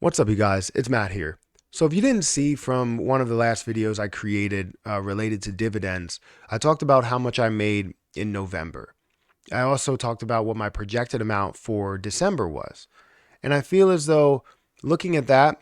What's up, you guys? It's Matt here. So if you didn't see from one of the last videos I created related to dividends, I talked about how much I made in November. I also talked about what my projected amount for December was. And I feel as though looking at that,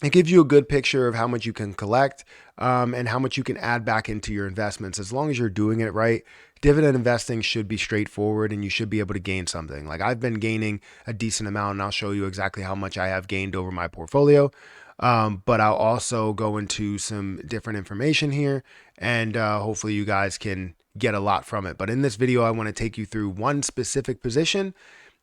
it gives you a good picture of how much you can collect and how much you can add back into your investments. As long as you're doing it right, dividend investing should be straightforward and you should be able to gain something. Like I've been gaining a decent amount, and I'll show you exactly how much I have gained over my portfolio. But I'll also go into some different information here, and hopefully you guys can get a lot from it. But in this video, I want to take you through one specific position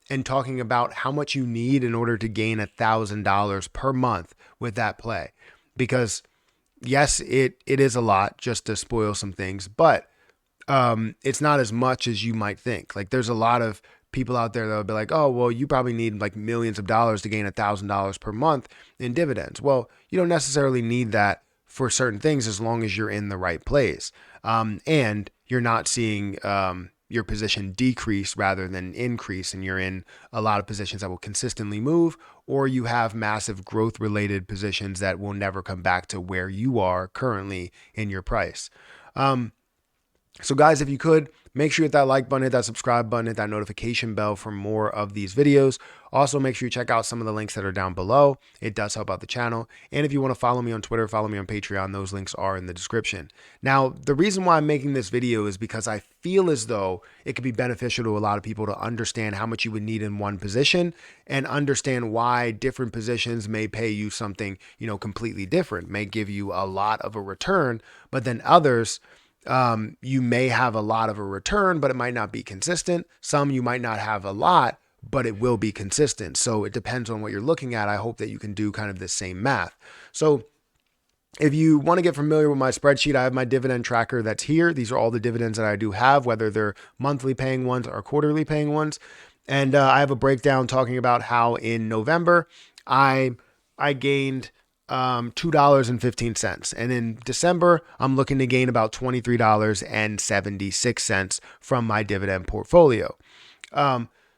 and talking about how much you need in order to gain $1,000 per month with that play. Because yes, it is a lot, just to spoil some things, but it's not as much as you might think. Like there's a lot of people out there that will be like, oh, well, you probably need like millions of dollars to gain $1,000 per month in dividends. Well, you don't necessarily need that for certain things as long as you're in the right place. And you're not seeing your position decrease rather than increase, and you're in a lot of positions that will consistently move, or you have massive growth related positions that will never come back to where you are currently in your price. So guys, if you could, make sure you hit that like button, hit that subscribe button, hit that notification bell for more of these videos. Also, make sure you check out some of the links that are down below. It does help out the channel. And if you want to follow me on Twitter, follow me on Patreon, those links are in the description. Now, the reason why I'm making this video is because I feel as though it could be beneficial to a lot of people to understand how much you would need in one position and understand why different positions may pay you something, completely different, may give you a lot of a return, but then others, you may have a lot of a return, but it might not be consistent. Some you might not have a lot, but it will be consistent. So it depends on what you're looking at. I hope that you can do kind of the same math. So if you want to get familiar with my spreadsheet, I have my dividend tracker that's here. These are all the dividends that I do have, whether they're monthly paying ones or quarterly paying ones. And I have a breakdown talking about how in November I gained $2.15. And in December, I'm looking to gain about $23.76 from my dividend portfolio.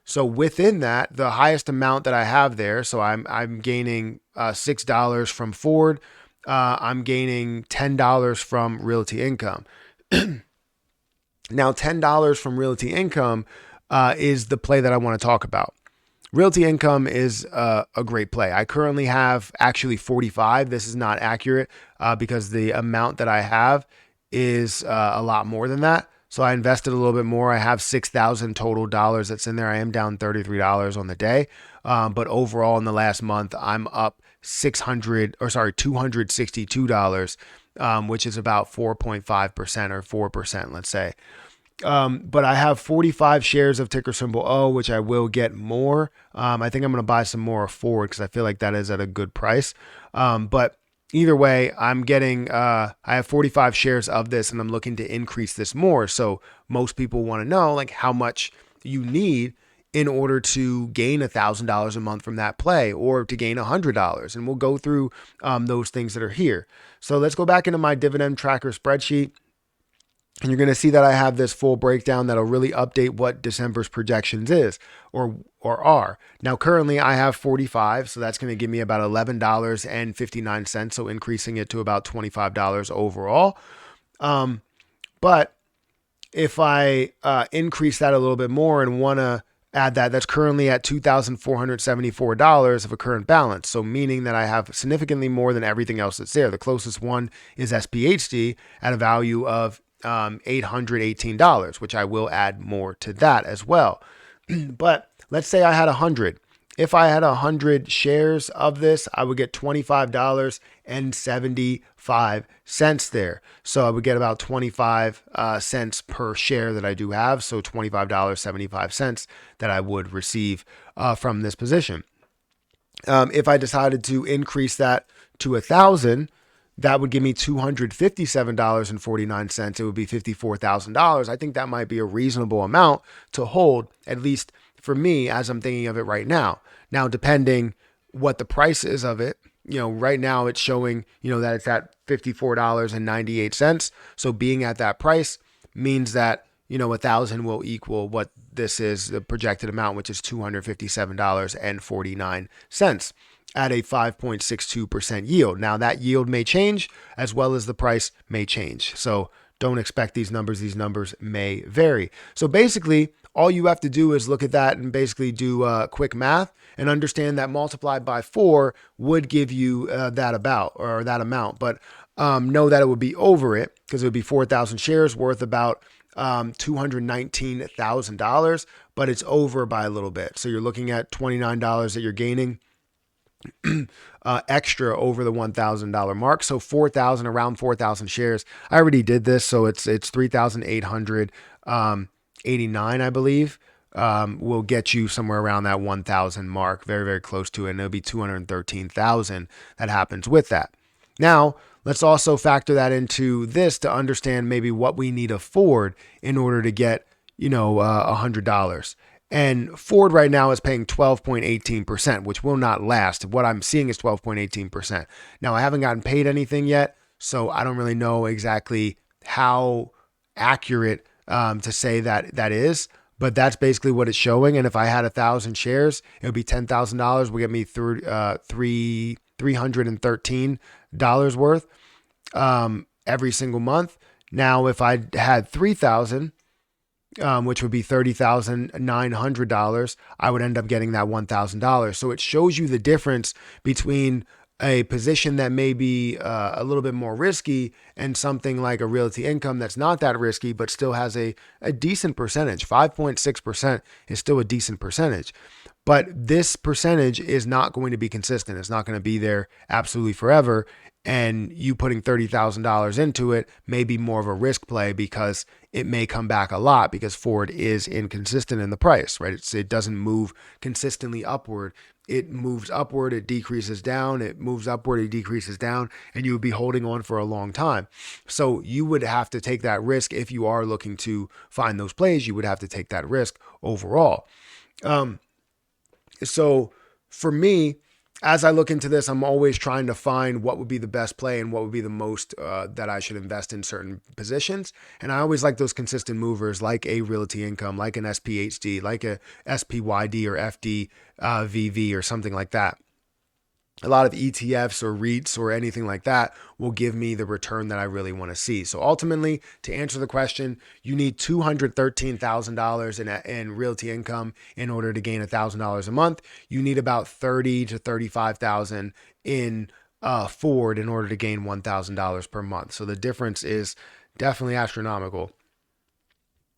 So within that, the highest amount that I have there, so I'm gaining $6 from Ford. I'm gaining $10 from Realty Income. Now, $10 from Realty Income is the play that I want to talk about. Realty Income is a great play. I currently have actually 45. This is not accurate because the amount that I have is a lot more than that. So I invested a little bit more. I have 6,000 total dollars that's in there. I am down $33 on the day. But overall in the last month, I'm up $262, which is about 4.5% or 4%, let's say. But I have 45 shares of ticker symbol O, which I will get more. I think I'm going to buy some more Ford because I feel like that is at a good price. But either way, I have 45 shares of this and I'm looking to increase this more. So most people want to know like how much you need in order to gain $1,000 a month from that play or to gain $100. And we'll go through those things that are here. So let's go back into my dividend tracker spreadsheet. And you're going to see that I have this full breakdown that'll really update what December's projections is or are. Now, currently I have 45, so that's going to give me about $11.59, so increasing it to about $25 overall. But if I increase that a little bit more and want to add that's currently at $2,474 of a current balance. So meaning that I have significantly more than everything else that's there. The closest one is SPHD at a value of $818, which I will add more to that as well. But let's say I had 100. If I had 100 shares of this, I would get $25.75 there. So I would get about 25 cents per share that I do have. So $25.75 that I would receive from this position. If I decided to increase that to 1,000, that would give me $257.49. It would be $54,000. I think that might be a reasonable amount to hold, at least for me, as I'm thinking of it right now. Now, depending what the price is of it, right now it's showing, that it's at $54.98. So being at that price means that, 1,000 will equal what this is, the projected amount, which is $257.49. at a 5.62% yield. Now that yield may change as well as the price may change. So don't expect these numbers. These numbers may vary. So basically, all you have to do is look at that and basically do quick math and understand that multiplied by 4 would give you that amount. But know that it would be over it because it would be 4,000 shares worth about $219,000, but it's over by a little bit. So you're looking at $29 that you're gaining extra over the $1,000 mark. So 4,000, around 4,000 shares. I already did this. So it's 3,889, I believe, will get you somewhere around that 1,000 mark, very, very close to it. And it'll be 213,000 that happens with that. Now, let's also factor that into this to understand maybe what we need to afford in order to get, $100. And Ford right now is paying 12.18%, which will not last. What I'm seeing is 12.18%. Now, I haven't gotten paid anything yet, so I don't really know exactly how accurate to say that is. But that's basically what it's showing. And if I had 1,000 shares, it would be $10,000. Will get me through $313 worth every single month. Now, if I had 3,000, which would be $30,900, I would end up getting that $1,000. So it shows you the difference between a position that may be a little bit more risky and something like a realty income that's not that risky, but still has a decent percentage. 5.6% is still a decent percentage. But this percentage is not going to be consistent. It's not going to be there absolutely forever. And you putting $30,000 into it may be more of a risk play because it may come back a lot because Ford is inconsistent in the price, right? It doesn't move consistently upward. It moves upward, it decreases down, it moves upward, it decreases down, and you would be holding on for a long time. So you would have to take that risk if you are looking to find those plays. You would have to take that risk overall. So for me, as I look into this, I'm always trying to find what would be the best play and what would be the most that I should invest in certain positions. And I always like those consistent movers like a Realty Income, like an SPHD, like a SPYD or FDVV or something like that. A lot of ETFs or REITs or anything like that will give me the return that I really want to see. So ultimately, to answer the question, you need $213,000 in realty income in order to gain $1,000 a month. You need about $30,000 to $35,000 in Ford in order to gain $1,000 per month. So the difference is definitely astronomical.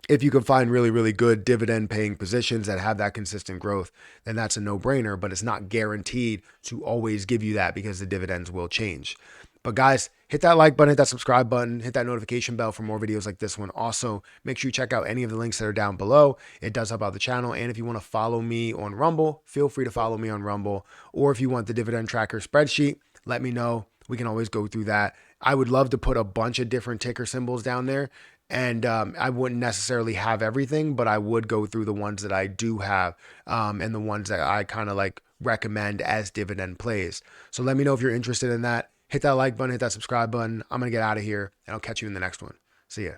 If you can find really, really good dividend paying positions that have that consistent growth, then that's a no-brainer, but it's not guaranteed to always give you that because the dividends will change. But guys, hit that like button, hit that subscribe button, hit that notification bell for more videos like this one. Also, make sure you check out any of the links that are down below. It does help out the channel. And if you want to follow me on Rumble, feel free to follow me on Rumble. Or if you want the Dividend Tracker spreadsheet, let me know. We can always go through that. I would love to put a bunch of different ticker symbols down there. And I wouldn't necessarily have everything, but I would go through the ones that I do have and the ones that I kind of like recommend as dividend plays. So let me know if you're interested in that. Hit that like button, hit that subscribe button. I'm going to get out of here and I'll catch you in the next one. See ya.